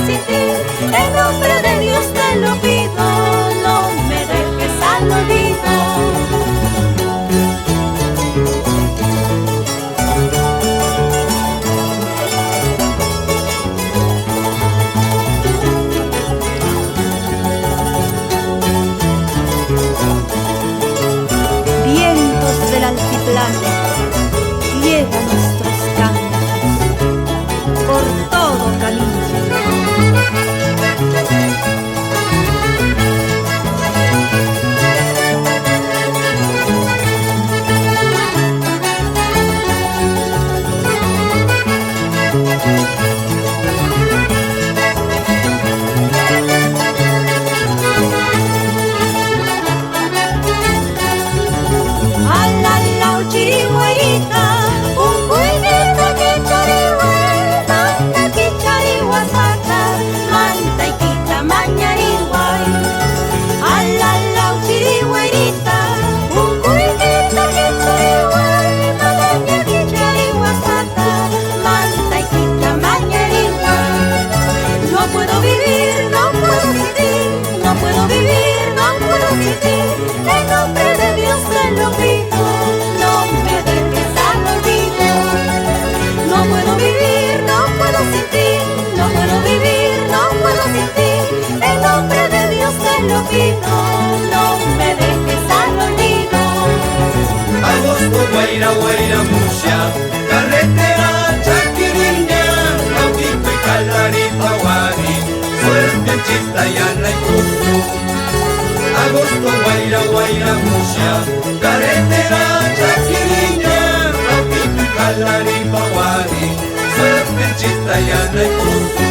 sin ti. En nombre de Dios te lo pido, no me dejes al olvido. Vientos del altiplano, riega nuestros campos por todo camino. No me dejes al olvido. Agosto, Guaira, Guaira, Mucha, carretera Chaquiriña, Caudito y Calari, Paguari, suerte chista y Ana y Cruzo. Agosto, Guaira, Guaira, Mucha, carretera Chaquiriña, Caudito y Calari, Paguari, suerte chista y Ana y Cruzo.